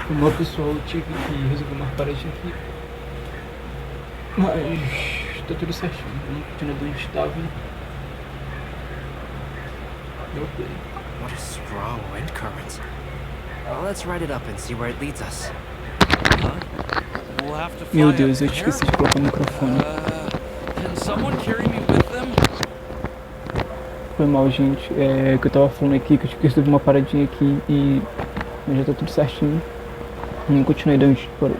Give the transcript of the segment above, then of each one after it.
Uma pessoa eu tive que resolver uma paradinha aqui. Mas tá tudo certinho. Vamos continuar onde a gente tava. Meu play. What a strong wind current. Let's ride it up and see where it leads us. We'll have to fly Meu up Deus, eu there? esqueci de colocar o microfone. Can someone carry me with them? Foi mal, gente. É que eu tava falando aqui que eu tinha que resolver uma paradinha aqui e já tá tudo certinho. Vamos continuar de onde parou.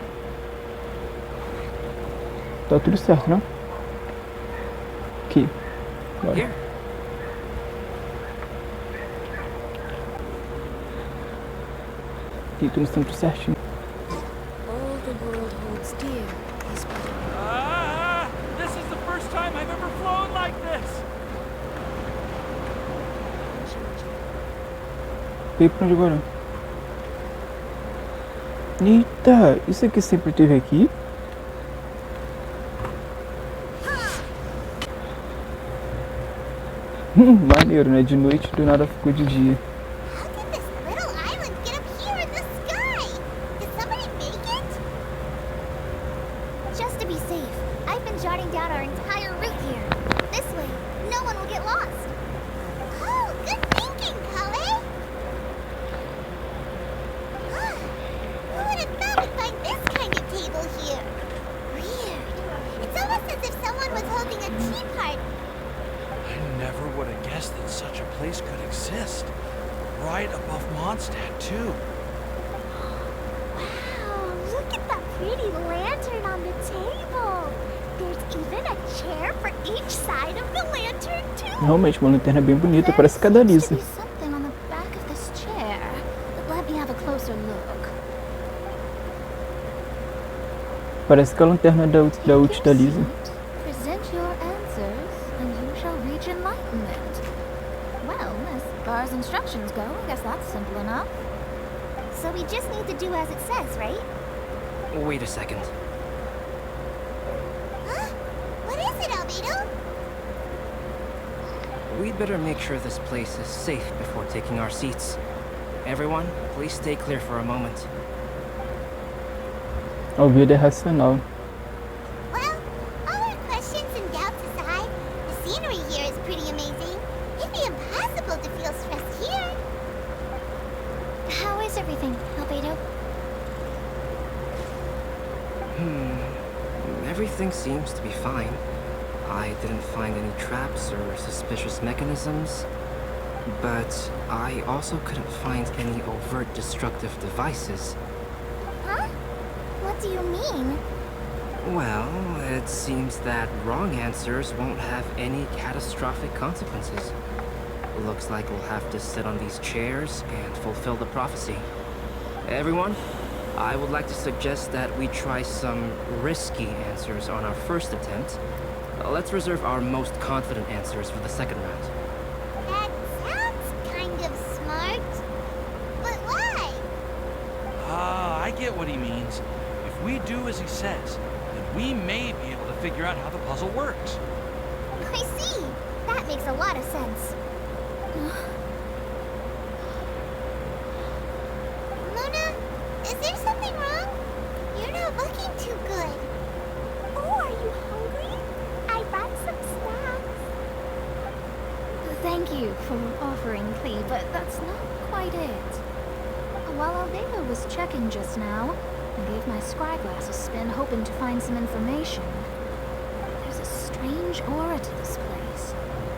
Tá tudo certo, né? Aqui. Bora. Here. Aqui tudo sempre certinho. All the world holds dear is but This is the first time I've ever flown like this. E pra onde agora? Eita, isso aqui sempre teve aqui? Maneiro, né? De noite do nada ficou de dia. How did this little island get up here in the sky? Did somebody make it? Just to be safe, I've been jotting down our entire route here. This way, no one will get lost. Oh, good thinking, Kale! Who would have thought we'd find this kind of table here? Weird. It's almost as if someone was holding a tea party. I never would have guessed that such a place could exist. Right above Mondstadt, too. Wow, look at that pretty lantern on the table. There's even a chair for each side of the lantern, too. Realmente, uma lanterna bem bonita, parece que a da There seems to Lisa. be something on the back of this chair. Let me have a closer look. Parece que a lanterna da ult da Lisa. Present your answers, and you shall reach enlightenment. Well, as far as instructions go, I guess that's simple enough. So we just need to do as it says, right? Wait a second. Huh? What is it, Albedo? We'd better make sure this place is safe before taking our seats. Everyone, please stay clear for a moment. A vida é racional. Well, all our questions and doubts aside, the scenery here is pretty amazing. It'd be impossible to feel stressed here. How is everything, Albedo? Everything seems to be fine. I didn't find any traps or suspicious mechanisms. But I also couldn't find any overt destructive devices. Huh? What do you mean? Well, it seems that wrong answers won't have any catastrophic consequences. Looks like we'll have to sit on these chairs and fulfill the prophecy. Everyone, I would like to suggest that we try some risky answers on our first attempt. Let's reserve our most confident answers for the second round. That sounds kind of smart. But why? I get what he means. If we do as he says, then we may be able to figure out how the puzzle works. I see. That makes a lot of sense. Mona, is there something wrong? You're not looking too good. Oh, are you hungry? I brought some snacks. Thank you for offering, Clee, but that's not quite it. While Albedo was checking just now, I gave my scryglass a spin hoping to find some information. There's a strange aura to this place.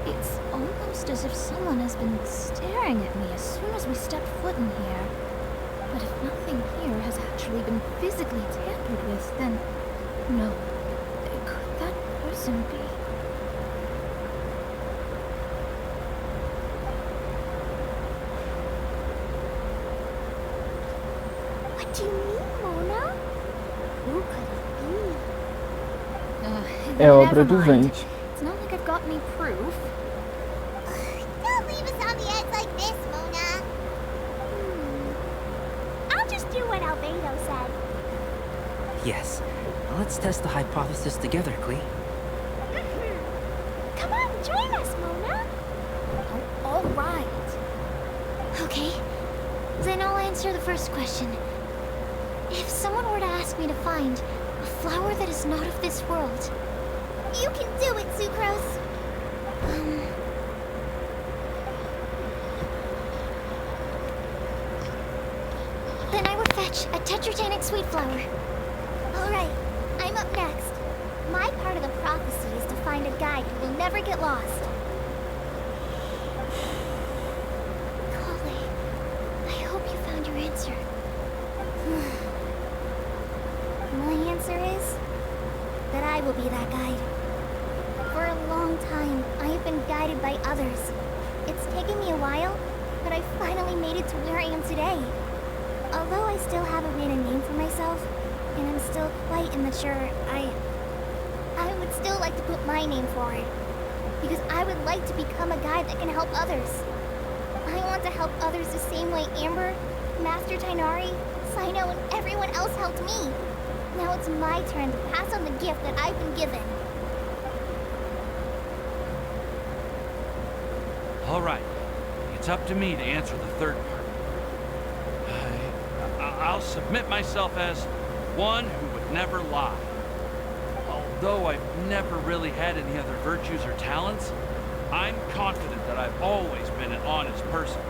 It's almost as if someone has been staring at me as soon as we step foot in here. But if nothing here has actually been physically tampered with, then no. Could that person be? What do you mean, Mona? Who could it be? É obra Never do mind. vento. It's not like I've got any proof. Don't leave us on the edge like this, Mona. I'll just do what Albedo said. Yes. Let's test the hypothesis together, Clee. Come on, join us, Mona. Oh, all right. Okay. Then I'll answer the first question. If someone were to ask me to find a flower that is not of this world, you can do it, Sucrose. Then I would fetch a tetragenic sweet flower. Alright, I'm up next. My part of the prophecy is to find a guide who will never get lost. Kale, I hope you found your answer. My answer is that I will be that guide. For a long time, I have been guided by others. It's taken me a while, but I finally made it to where I am today. Although I still haven't made a name for myself, and I'm still quite immature, I would still like to put my name forward. Because I would like to become a guide that can help others. I want to help others the same way Amber, Master JhynRyo, Sino, and everyone else helped me. Now it's my turn to pass on the gift that I've been given. All right. It's up to me to answer the third part. I'll submit myself as one who would never lie. Although I've never really had any other virtues or talents, I'm confident that I've always been an honest person.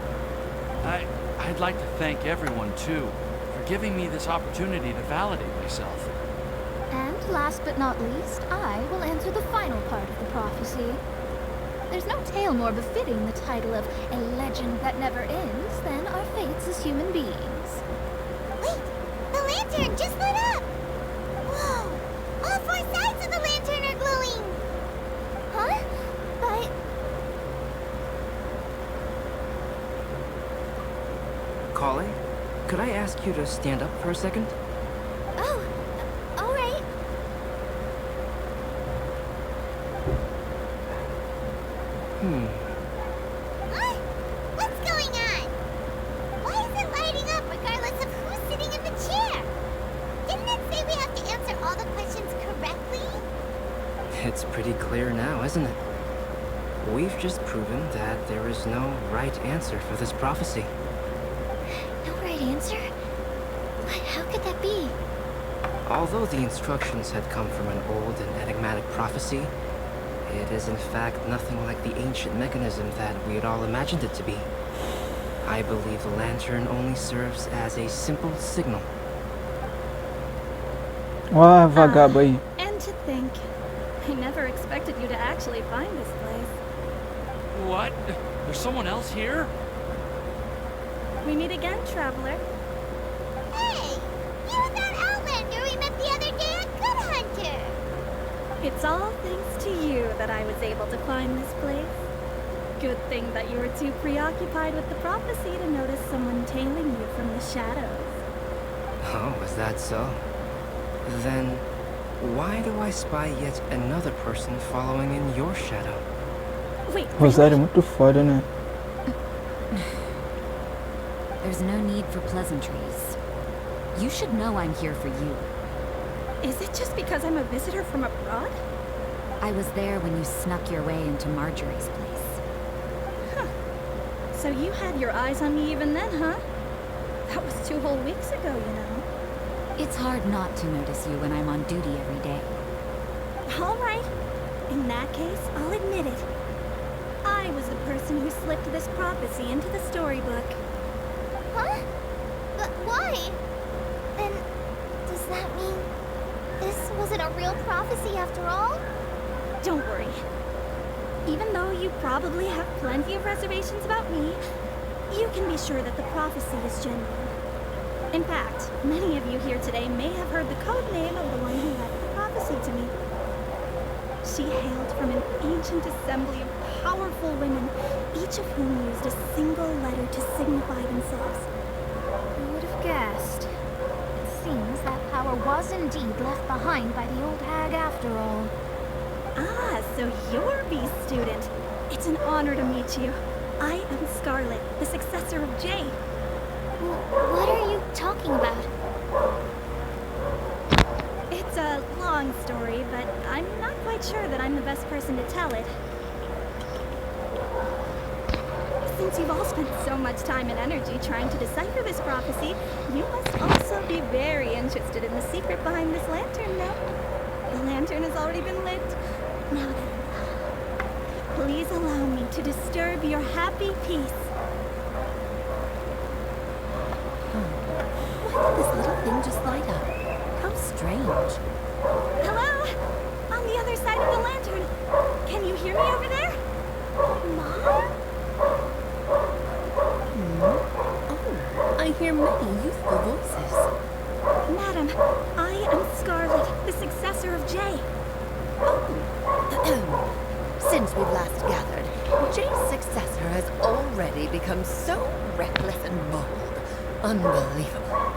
I'd like to thank everyone, too, for giving me this opportunity to validate myself. And last but not least, I will answer the final part of the prophecy. There's no tale more befitting the title of a legend that never ends than our fates as human beings. Wait! The lantern just lit up! Whoa! All four sides of the lantern are glowing! Huh? But... Kale, could I ask you to stand up for a second? Oh, alright. Huh? What's going on? Why is it lighting up regardless of who's sitting in the chair? Didn't it say we have to answer all the questions correctly? It's pretty clear now, isn't it? We've just proven that there is no right answer for this prophecy. No right answer? But how could that be? Although the instructions had come from an old and enigmatic prophecy, it is in fact nothing like the ancient mechanism that we had all imagined it to be. I believe the lantern only serves as a simple signal. Ó, a vagaba aí. And to think, I never expected you to actually find this place. What? There's someone else here? We meet again, traveler. Hey! You're that Outlander we met the other day at Good Hunter! It's all thanks to you that I was able to find this place. Good thing that you were too preoccupied with the prophecy to notice someone tailing you from the shadows. Oh, is that so? Then, why do I spy yet another person following in your shadow? Wait, Rosário é muito foda, né? There's no need for pleasantries. You should know I'm here for you. is it just because I'm a visitor from abroad? I was there when you snuck your way into Marjorie's place. Huh. So you had your eyes on me even then, huh? That was 2 whole weeks ago, you know. It's hard not to notice you when I'm on duty every day. All right. In that case, I'll admit it. I was the person who slipped this prophecy into the storybook. Huh? But why? Then, does that mean this wasn't a real prophecy after all? Don't worry. Even though you probably have plenty of reservations about me, you can be sure that the prophecy is genuine. In fact, many of you here today may have heard the code name of the one who left the prophecy to me. She hailed from an ancient assembly of powerful women, each of whom used a single letter to signify themselves. Who would have guessed? It seems that power was indeed left behind by the old hag after all. Ah, so you're Beast student. It's an honor to meet you. I am Scarlet, the successor of Jay. What are you talking about? It's a long story, but I'm not quite sure that I'm the best person to tell it. Since you've all spent so much time and energy trying to decipher this prophecy, you must also be be very interested in the secret behind this lantern, no? The lantern has already been lit. Now then, please allow me to disturb your happy peace. Why did this little thing just light up? How strange. Hello? On the other side of the lantern. Can you hear me over there? Mom? Oh, I hear many youthful voices. Madam, I am Scarlet, the successor of Jay. Since we've last gathered, Jay's successor has already become so reckless and bold. Unbelievable.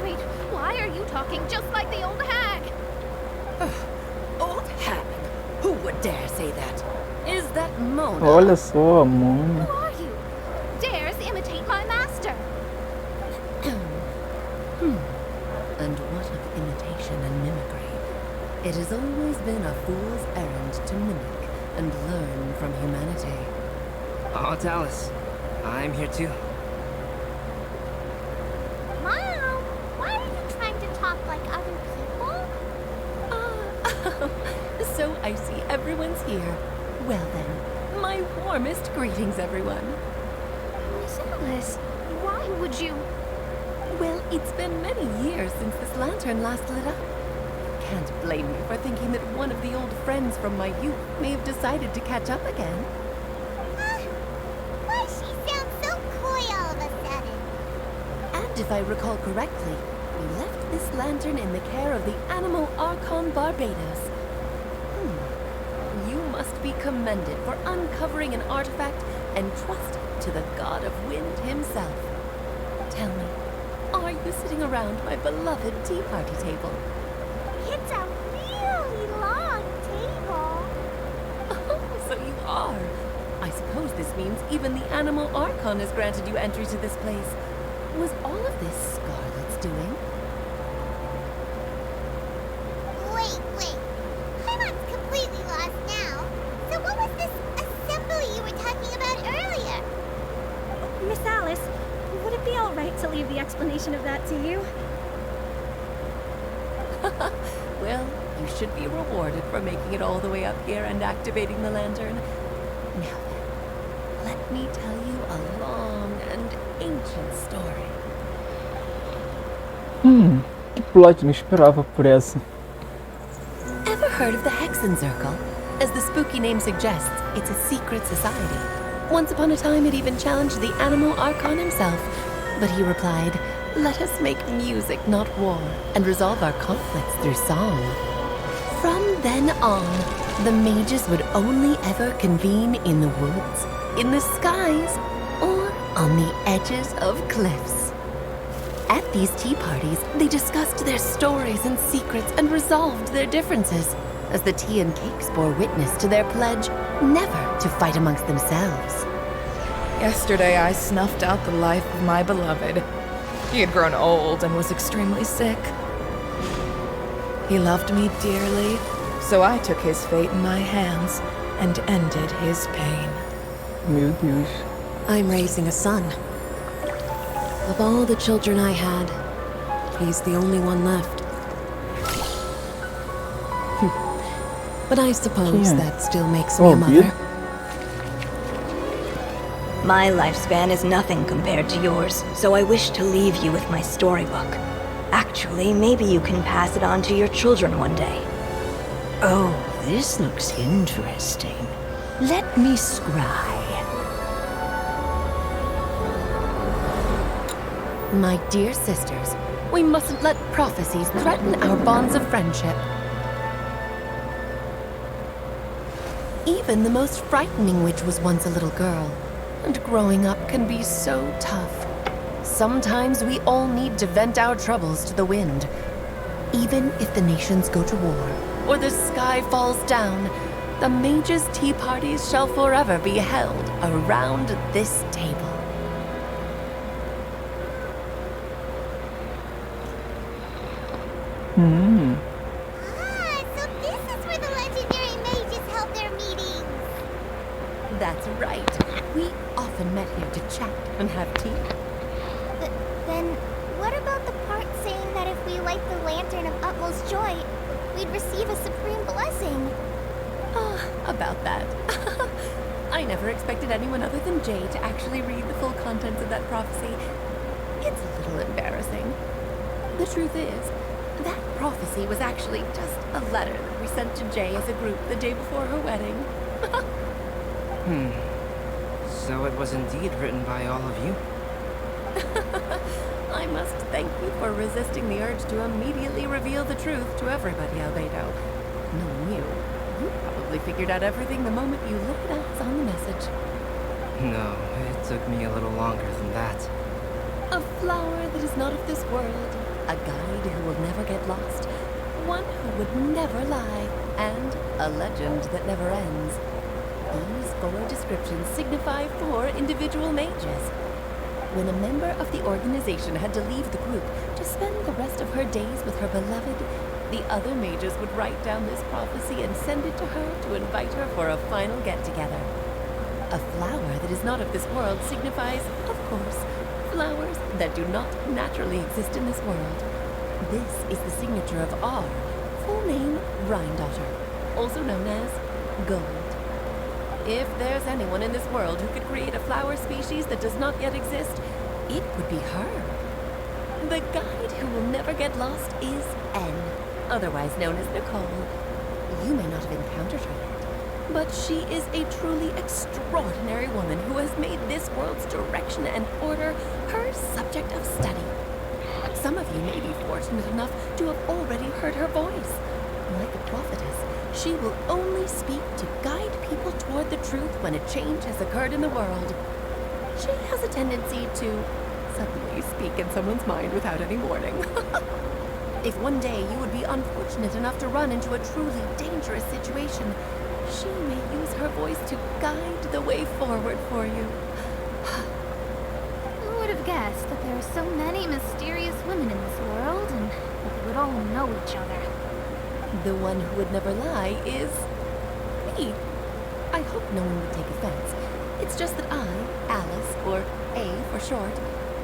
Wait. Why are you talking just like the old hag? Old hag? Who would dare say that? Is that Mona? Olha só, a Mona. Who are you? Dares imitate my master? And what of imitation and mimicry? It has always been a fool's errand to mimic and learn from humanity. Oh, Dallas. I'm here too. Mom, why are you trying to talk like other people? So I see everyone's here. Well then, my warmest greetings, everyone. Miss Alice, why would you... Well, it's been many years since this lantern last lit up. Can't blame me for thinking that one of the old friends from my youth may have decided to catch up again. Why she sounds so coy all of a sudden? And if I recall correctly, we left this lantern in the care of the Animal Archon Barbados. You must be commended for uncovering an artifact and trust to the god of wind himself. Tell me, are you sitting around my beloved tea party table? It's a really long table. Oh, so you are. I suppose this means even the Animal Archon has granted you entry to this place. Was all of this Scarlet's doing? Wait. I'm not completely lost now. So what was this assembly you were talking about earlier? Miss Alice, would it be all right to leave the explanation of that to you? Well, you should be rewarded for making it all the way up here and activating the lantern. Now then, let me tell you a long and ancient story. Que plot, não esperava por essa. Ever heard of the Hexenzirkel? As the spooky name suggests, it's a secret society. Once upon a time, it even challenged the Animal Archon himself. But he replied, "Let us make music, not war, and resolve our conflicts through song." From then on, the mages would only ever convene in the woods, in the skies, or on the edges of cliffs. At these tea parties, they discussed their stories and secrets and resolved their differences, as the tea and cakes bore witness to their pledge never to fight amongst themselves. Yesterday I snuffed out the life of my beloved. He had grown old and was extremely sick. He loved me dearly, so I took his fate in my hands and ended his pain. Meu Deus. I'm raising a son. Of all the children I had, he's the only one left. But I suppose Yeah. that still makes me a Oh, mother. good. My lifespan is nothing compared to yours, so I wish to leave you with my storybook. Actually, maybe you can pass it on to your children one day. Oh, this looks interesting. Let me scry. My dear sisters, we mustn't let prophecies threaten our bonds of friendship. Even the most frightening witch was once a little girl, and growing up can be so tough. Sometimes we all need to vent our troubles to the wind. Even if the nations go to war, or the sky falls down, the mages' tea parties shall forever be held around this table. So this is where the legendary mages held their meetings. That's right. We often met here to chat and have tea. Then what about light the lantern of utmost joy, we'd receive a supreme blessing. About that. I never expected anyone other than Jay to actually read the full contents of that prophecy. It's a little embarrassing. The truth is, that prophecy was actually just a letter that we sent to Jay as a group the day before her wedding. So it was indeed written by all of you? I must thank you for resisting the urge to immediately reveal the truth to everybody, Albedo. Knowing you, you probably figured out everything the moment you looked at us on the message. No, it took me a little longer than that. A flower that is not of this world, a guide who will never get lost, one who would never lie, and a legend that never ends. These 4 descriptions signify 4 individual mages. When a member of the organization had to leave the group to spend the rest of her days with her beloved, the other mages would write down this prophecy and send it to her to invite her for a final get-together. A flower that is not of this world signifies, of course, flowers that do not naturally exist in this world. This is the signature of our full name, Rhine-daughter, also known as Gold. If there's anyone in this world who could create a flower species that does not yet exist, it would be her. The guide who will never get lost is N, otherwise known as Nicole. You may not have encountered her yet, but she is a truly extraordinary woman who has made this world's direction and order her subject of study. Some of you may be fortunate enough to have already heard her voice. Like a prophetess, she will only speak to guide people toward the truth when a change has occurred in the world. She has a tendency to suddenly speak in someone's mind without any warning. If one day you would be unfortunate enough to run into a truly dangerous situation, she may use her voice to guide the way forward for you. Who would have guessed that there are so many mysterious women in this world, and that they would all know each other? The one who would never lie is me. I hope no one would take offense. It's just that I, Alice, or A for short,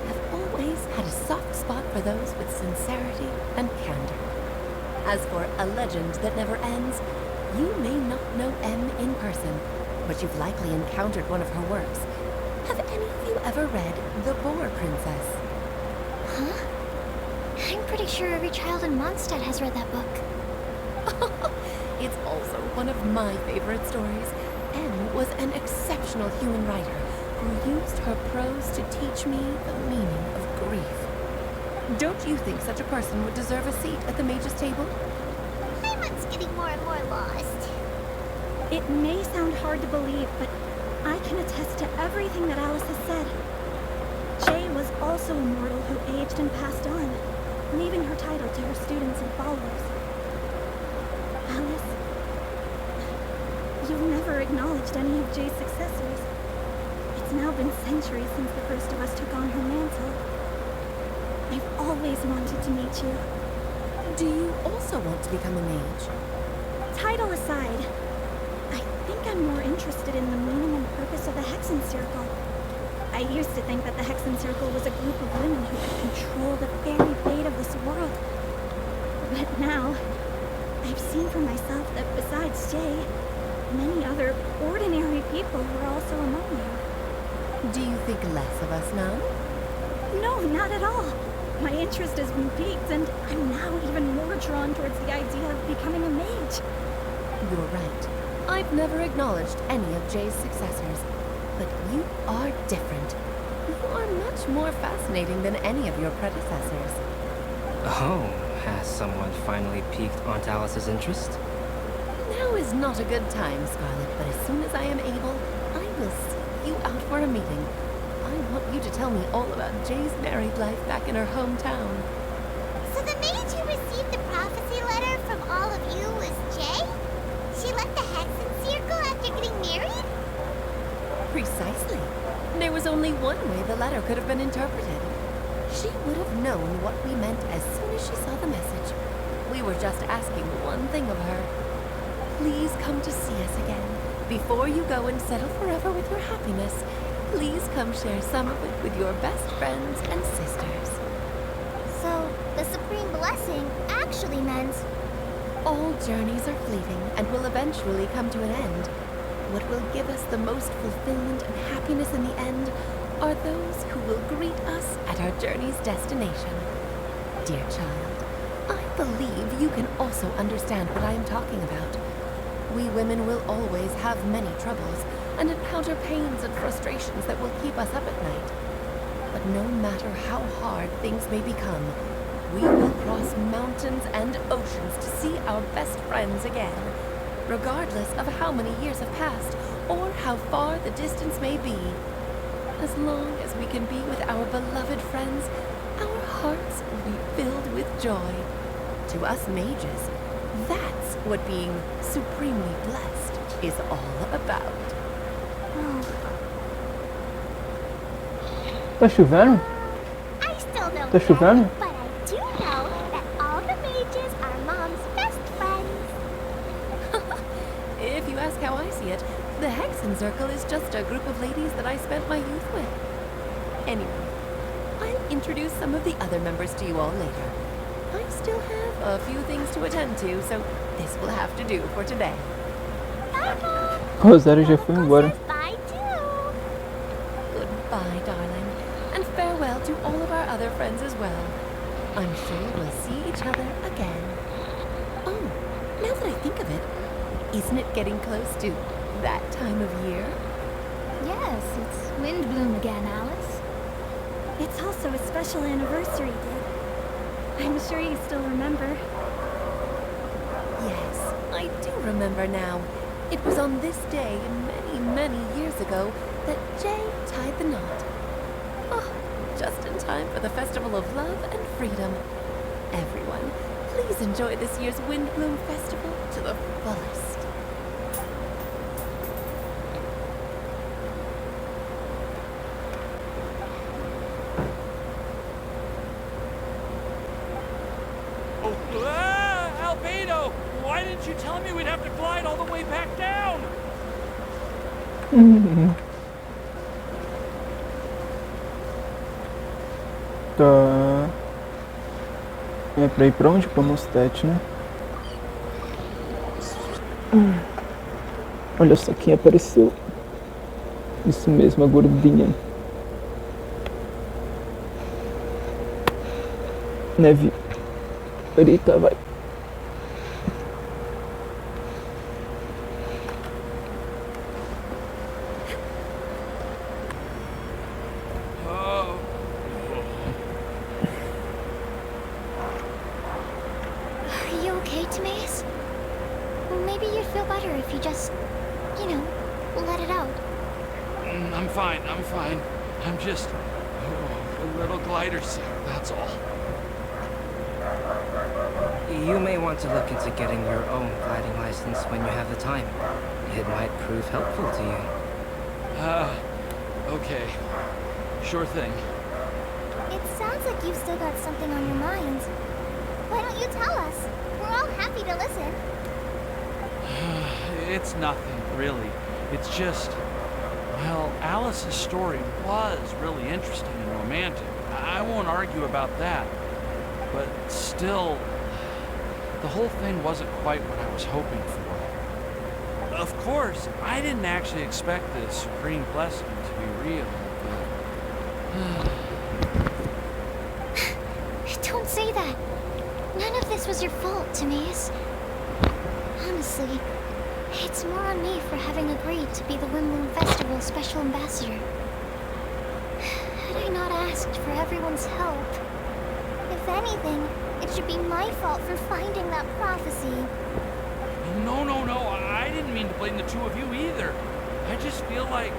have always had a soft spot for those with sincerity and candor. As for a legend that never ends, you may not know M in person, but you've likely encountered one of her works. Have any of you ever read The Boar Princess? Huh? I'm pretty sure every child in Mondstadt has read that book. It's also one of my favorite stories. Anne was an exceptional human writer who used her prose to teach me the meaning of grief. Don't you think such a person would deserve a seat at the mage's table? It's getting more and more lost. It may sound hard to believe, but I can attest to everything that Alice has said. Jay was also a mortal who aged and passed on, leaving her title to her students and followers. Alice, you've never acknowledged any of Jay's successors. It's now been centuries since the first of us took on her mantle. I've always wanted to meet you. Do you also want to become a mage? Title aside, I think I'm more interested in the meaning and purpose of the Hexen Circle. I used to think that the Hexen Circle was a group of women who could control the very fate of this world. But now, I've seen for myself that besides Jay, many other ordinary people were also among you. Do you think less of us now? No, not at all. My interest has been piqued, and I'm now even more drawn towards the idea of becoming a mage. You're right. I've never acknowledged any of Jay's successors, but you are different. You are much more fascinating than any of your predecessors. Oh, has someone finally piqued Aunt Alice's interest? Now is not a good time, Scarlet, but as soon as I am able, I will seek you out for a meeting. I want you to tell me all about Jay's married life back in her hometown. So the mage who received the prophecy letter from all of you was Jay? She left the Hexen Circle after getting married? Precisely. There was only one way the letter could have been interpreted. She would have known what we meant as soon as she saw the message. We were just asking one thing of her. Please come to see us again. Before you go and settle forever with your happiness, please come share some of it with your best friends and sisters. So, the supreme blessing actually meant. All journeys are fleeting and will eventually come to an end. What will give us the most fulfillment and happiness in the end are those who will greet us at our journey's destination. Dear child, I believe you can also understand what I am talking about. We women will always have many troubles and encounter pains and frustrations that will keep us up at night. But no matter how hard things may become, we will cross mountains and oceans to see our best friends again, regardless of how many years have passed or how far the distance may be. As long as we can be with our beloved friends, our hearts will be filled with joy. To us mages, that's what being supremely blessed is all about. Tá chovendo? I still don't Tá chovendo? know, but I do know that all the mages are Mom's best friends. If you ask how I see it, the Hexen Circle is just a group of ladies that I spent my youth with. Anyway, I'll introduce some of the other members to you all later. I still have a few things to attend to, so this will have to do for today. Bye, Mom. Rosário já foi Coco embora. says bye too. Goodbye, darling, and farewell to all of our other friends as well. I'm sure we'll see each other again. Oh, now that I think of it, isn't it getting close to that time of year? Yes, it's wind bloom again, Alice. It's also a special anniversary day. I'm sure you still remember. Yes, I do remember now. It was on this day many, many years ago that Jay tied the knot. Oh, just in time for the Festival of Love and Freedom. Everyone, please enjoy this year's Windbloom Festival to the fullest. Albedo! Why didn't you tell me we'd have to glide all the way back down? Tá. É pra ir pra onde? Pra Mostet, né? Olha só quem apareceu. Isso mesmo, a gordinha. Neve. Eita, vai. Are you okay, Timaeus? Maybe you'd feel better if you just, let it out. I'm fine, I'm fine. I'm just a little glider sick, that's all. You may want to look into getting your own gliding license when you have the time. It might prove helpful to you. Okay. Sure thing. It sounds like you've still got something on your mind. Why don't you tell us? We're all happy to listen. It's nothing, really. It's just, well, Alice's story was really interesting and romantic. I won't argue about that. But still, the whole thing wasn't quite what I was hoping for. Of course, I didn't actually expect the supreme blessing to be real, but... Don't say that. None of this was your fault, Timaeus. Honestly, it's more on me for having agreed to be the Windbloom Festival's special ambassador. Had I not asked for everyone's help, if anything, it should be my fault for finding that prophecy. No, I didn't mean to blame the two of you either. I just feel like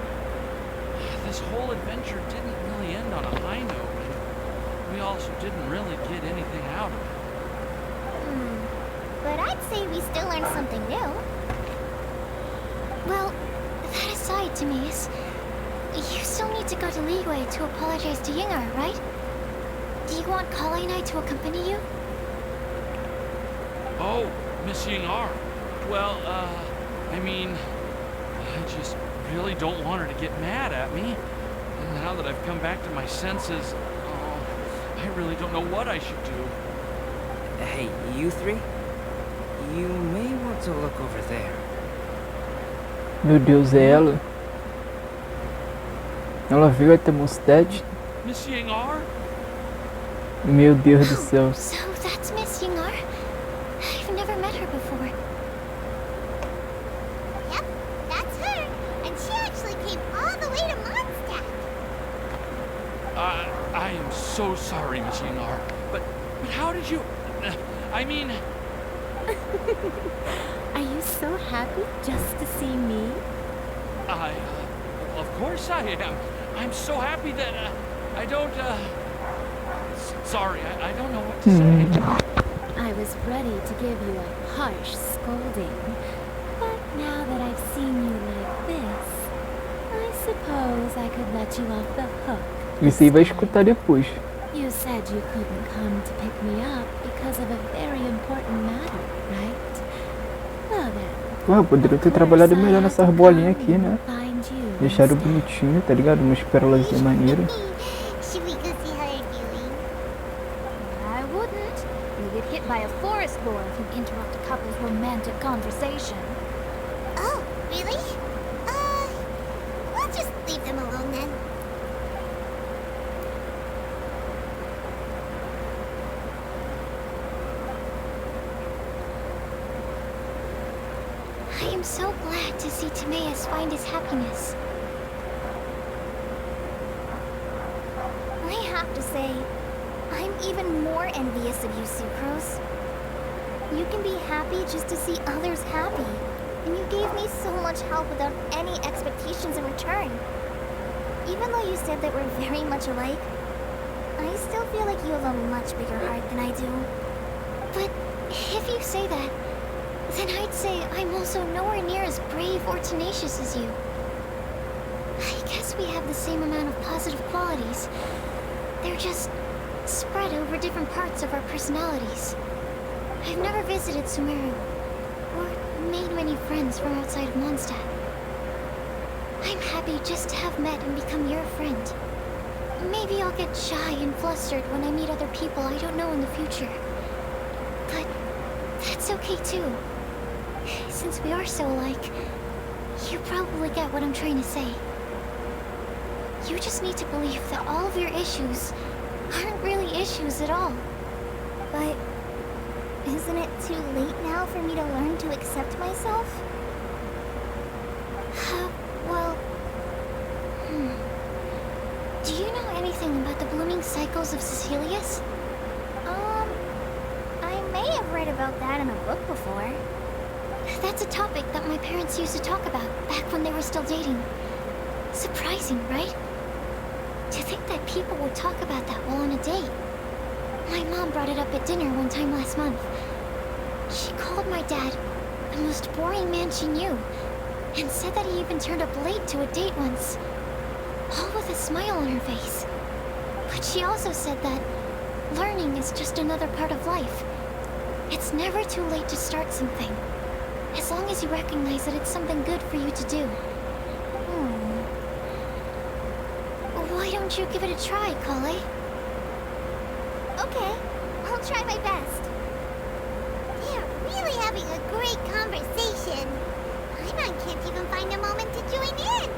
this whole adventure didn't really end on a high note, and we also didn't really get anything out of it. But I'd say we still learned something new. Well, that aside, Timaeus, you still need to go to Leeway to apologize to JhynRyo, right? Do you want Kali and I to accompany you? Oh, Miss JhynRyo. Well, I mean, I just really don't want her to get mad at me. And now that I've come back to my senses, I really don't know what I should do. Hey, you three? You may want to look over there. Meu Deus, é ela? Ela veio até Mondstadt? Miss Yingar? Meu Deus do céu. So that's Miss Yingar? I've never met her before. Yep, that's her. And she actually came all the way to Mondstadt. I am so sorry, Miss Yingar. But how did you... I mean... Are you so happy just to see me? Of course I am. I'm so happy that, I don't, sorry, I don't know what to say. I was ready to give you a harsh scolding, but now that I've seen you like this, I suppose I could let you off the hook. Isso aí vai escutar depois. You said you couldn't come to pick me up because of a very important matter, right? Well then. Porra, poderia ter trabalhado melhor nessas bolinhas aqui, né? Find you. Deixaram bonitinho, tá ligado? Umas pérolas maneiras. Should we go see how they're doing? I wouldn't. You get hit by a forest boar if you interrupt a couple's romantic conversation. Oh, really? We'll just leave them alone then. I am so glad to see Timaeus find his happiness. I have to say, I'm even more envious of you, Sucrose. You can be happy just to see others happy, and you gave me so much help without any expectations in return. Even though you said that we're very much alike, I still feel like you have a much bigger heart than I do. But if you say that, then I'd say I'm also nowhere near as brave or tenacious as you. I guess we have the same amount of positive qualities. They're just spread over different parts of our personalities. I've never visited Sumeru, or made many friends from outside of Mondstadt. I'm happy just to have met and become your friend. Maybe I'll get shy and flustered when I meet other people I don't know in the future. But that's okay too. Since we are so alike, you probably get what I'm trying to say. You just need to believe that all of your issues aren't really issues at all. But isn't it too late now for me to learn to accept myself? Well... Do you know anything about the blooming cycles of Cecilius? I may have read about that in a book before. That's a topic that my parents used to talk about back when they were still dating. Surprising, right? To think that people would talk about that while on a date. My mom brought it up at dinner one time last month. She called my dad the most boring man she knew, and said that he even turned up late to a date once, all with a smile on her face. But she also said that learning is just another part of life. It's never too late to start something, as long as you recognize that it's something good for you to do. Why don't you give it a try, Kale? Okay, I'll try my best. They're really having a great conversation. Paimon can't even find a moment to join in.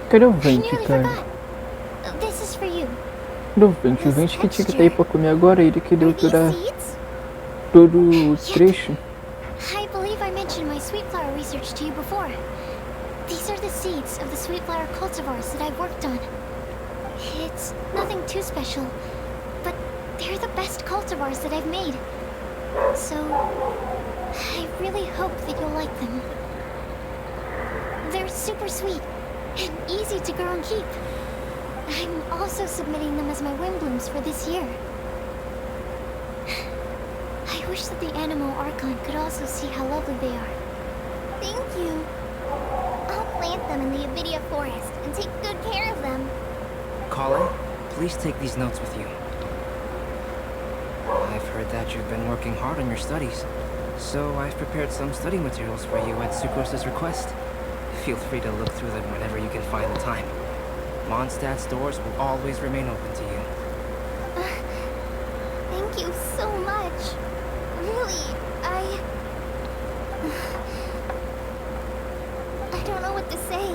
Cadê o I Vente, nearly cara? forgot. This is for you. Cadê o Vente? O Vente que tinha que estar aí pra comer agora, ele que deu Are these seeds? todo o trecho. I believe I mentioned my sweet flower research to you before. These are the seeds of the sweet flower cultivars that I've worked on. It's nothing too special, but they're the best cultivars that I've made. So, I really hope that you'll like them. They're super sweet and easy to grow and keep. I'm also submitting them as my wind blooms for this year. I wish that the Animo Archon could also see how lovely they are. Thank you. I'll plant them in the Avidia forest and take good care of them. Kale, please take these notes with you. I've heard that you've been working hard on your studies, so I've prepared some study materials for you at Sucrose's request. Feel free to look through them whenever you can find the time. Mondstadt's doors will always remain open to you. Thank you so much. Really, I don't know what to say.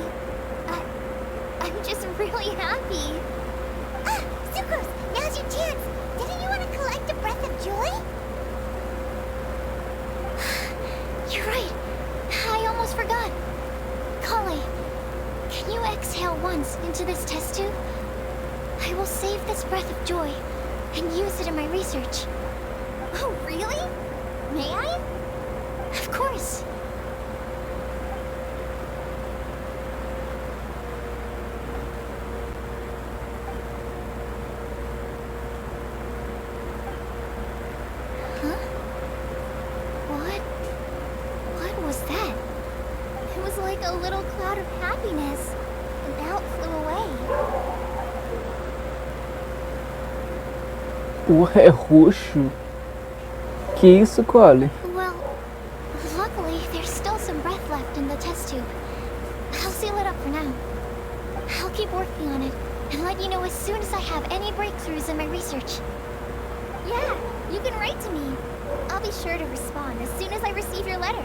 I'm just really happy. Ah, Sucrose, now's your chance. Didn't you want to collect a breath of joy? You're right. I almost forgot. Kale, can you exhale once into this test tube? I will save this breath of joy and use it in my research. Oh, really? May I? Of course. Huh? What was that? It was like a little cloud of happiness, and now it flew away. Porra, é roxo? Que isso, Cole? Well, luckily, there's still some breath left in the test tube. I'll seal it up for now. I'll keep working on it and let you know as soon as I have any breakthroughs in my research. Yeah, you can write to me. I'll be sure to respond as soon as I receive your letter.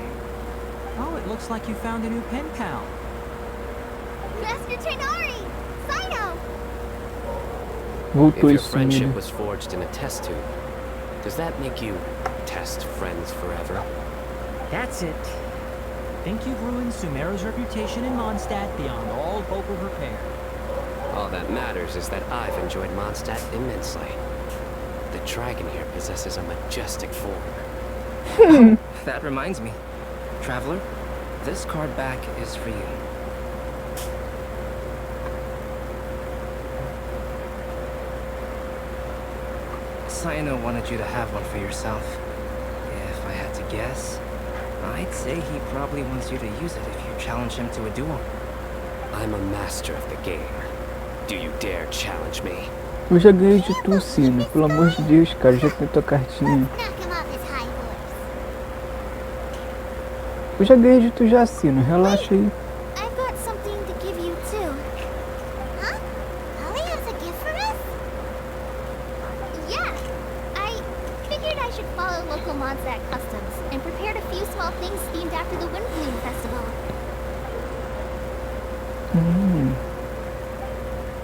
Oh, it looks like you found a new pen pal. Master JhynRyo! Sino! Voltou If your isso friendship nele. was forged in a test tube, does that make you test friends forever? That's it. Think you've ruined Sumeru's reputation in Mondstadt beyond all hope of repair. All that matters is that I've enjoyed Mondstadt immensely. The dragon here possesses a majestic form. That reminds me. Traveler, this card back is for you. Sino wanted you to have one for yourself. If I had to guess, I'd say he probably wants you to use it if you challenge him to a duel. I'm a master of the game. Do you dare challenge me? Eu já ganhei de tu, Sino. Pelo amor de Deus, cara. Já tem tua cartinha. Knock him off his high horse. Eu já ganhei de tu já, Sino. Relaxa aí. I've got something to give you too. Huh? Kale has a gift for us? Yeah. I figured I should follow local Mondstadt customs and prepared a few small things themed after the Windbloom Festival.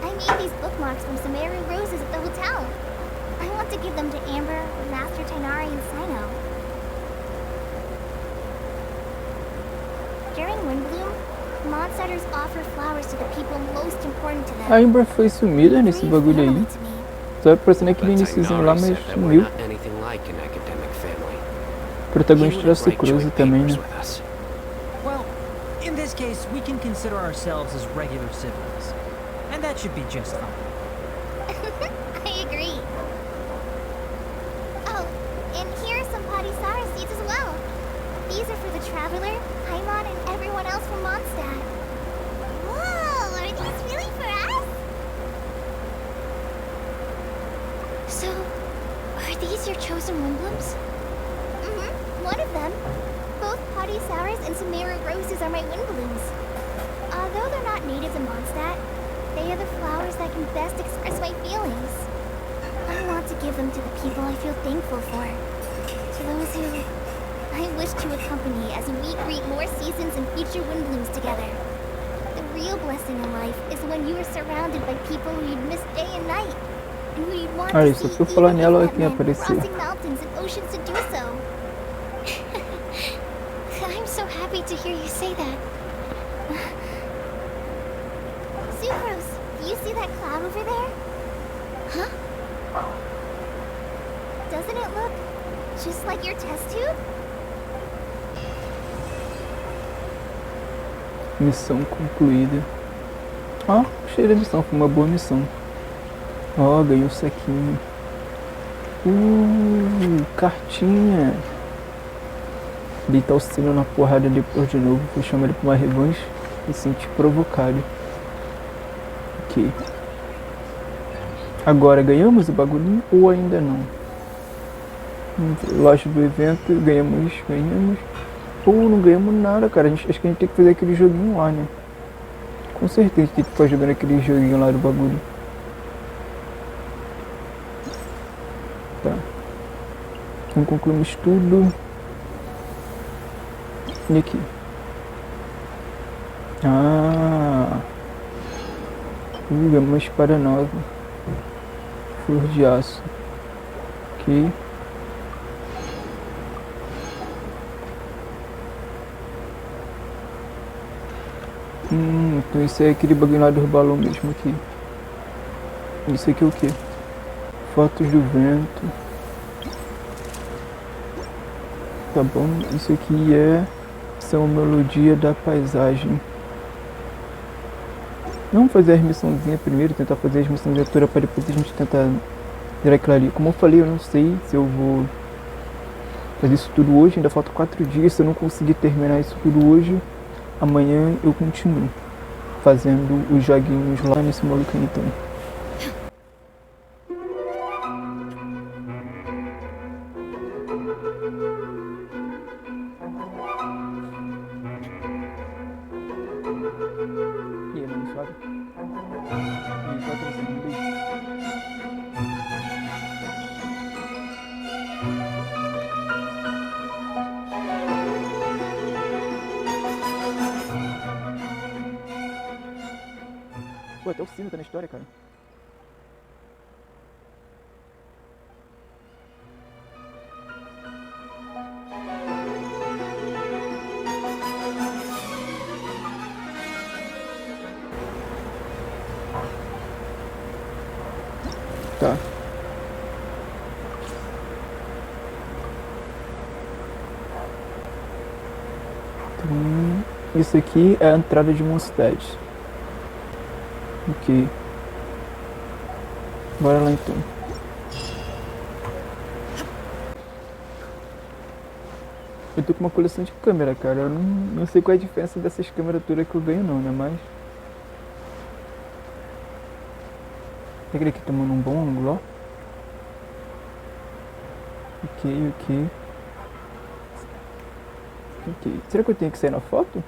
I made these bookmarks from some airy roses at the hotel. I want to give them to Amber, Master JhynRyo, and Sino. During Windbloom, Mondstatters offer flowers to the people most important to them. A Amber foi sumida nesse bagulho aí. Só aparecendo aquele iniciozinho lá, mas said that we're sumiu. not anything like an academic family. O protagonista He era wouldn't write Sucrose joint também, papers né? with us. Well, in this case, we can consider ourselves as regular siblings. And that should be just fine. I agree. Oh, and here are some Padisara seeds as well. These are for the Traveler, Paimon, and everyone else from Mondstadt. Whoa, are these really for us? So, are these your chosen Windblooms? Mm-hmm, one of them. Both Padisauras and Sumeru roses are my Windblooms. Although they're not natives in Mondstadt, they are the flowers that can best express my feelings. I want to give them to the people I feel thankful for. To those who I wish to accompany as we greet more seasons and future Windblooms together. The real blessing in life is when you are surrounded by people who you'd miss day and night, and who you'd want Ah, to isso, see se eu falar even nela, if ela that tinha meant aparecido. crossing mountains and oceans to do so. I'm so happy to hear you say that. Sucrose, do you see that cloud over there? Huh? Doesn't it look just like your test tube? Missão concluída. Ah, gostei da missão, foi uma boa missão. Ó, ganhou o saquinho. Cartinha. Deitar o Sino na porrada depois de novo. Vou chamar ele pra uma revanche. Me sentir provocado. Ok. Agora ganhamos o bagulhinho ou ainda não? Loja do evento, ganhamos. Ou não ganhamos nada, cara. Acho que a gente tem que fazer aquele joguinho lá, né? Com certeza tem que ficar jogando aquele joguinho lá do bagulho. Tá. Não concluímos tudo. E aqui. Ah! É uma espada nova. Flor de aço. Aqui. Então isso é aquele bagulho lá do balão mesmo aqui. Isso aqui é o que? Fotos do vento. Tá bom, isso aqui são melodia da paisagem. Vamos fazer a missãozinha primeiro, tentar fazer as missões de altura para depois a gente tentar virar aquilo ali. Como eu falei, eu não sei se eu vou fazer isso tudo hoje, ainda falta 4 dias. Se eu não conseguir terminar isso tudo hoje, amanhã eu continuo fazendo os joguinhos lá nesse maluco aí, então. E aí, mano, suave? E qual que é o segundo aí? Pô, até o sino tá na história, cara. Tá. Então, isso aqui é a entrada de Mondstadt. Ok. Bora lá então. Eu tô com uma coleção de câmera, cara. Eu não sei qual é a diferença dessas câmeras todas que eu ganho não, né? Mas... Peguei aqui tomando um bom ângulo, ó. Ok. Será que eu tenho que sair na foto?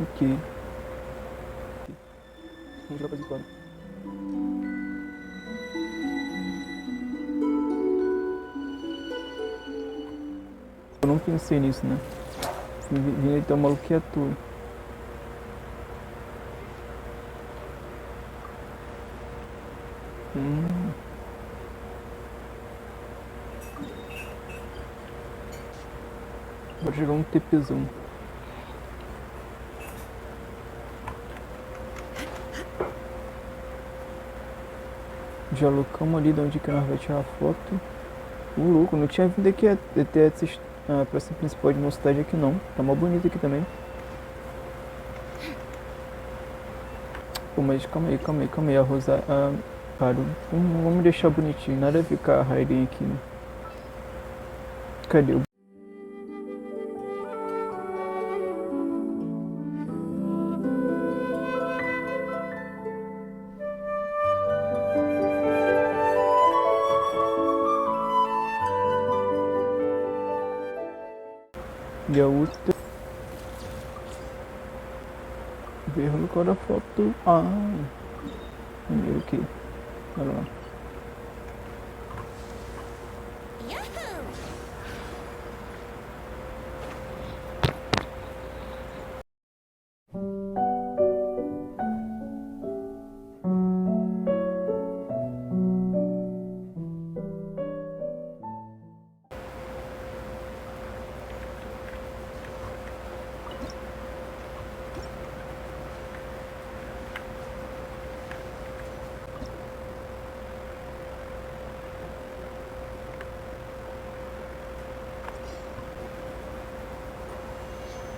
Ok. Vamos jogar pra esse quadro. Eu não pensei nisso, né? Vim aí, tá maluco que é tu. Vou jogar um TPzão. Já locamos ali de onde que nós vamos tirar a foto. Louco, não tinha vindo aqui até a praça principal de Mondstadt aqui não. Tá mó bonito aqui também. Pô, mas calma aí, a Rosa... parou. Vamos deixar bonitinho, nada a ficar hiding aqui, né? Cadê o... E a outra... Ver no cara da foto... Primeiro aqui. Olha lá.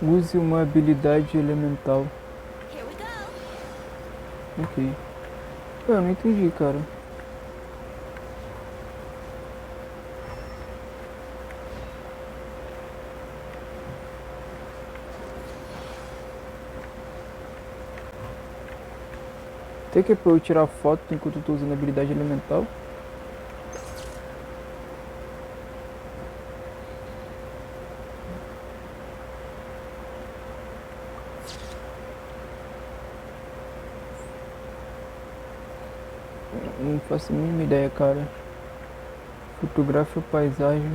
Use uma habilidade elemental. Ok. Eu não entendi, cara. Tem que é pra eu tirar foto enquanto eu tô usando a habilidade elemental. Não faço a mínima ideia, cara. Fotografa a paisagem.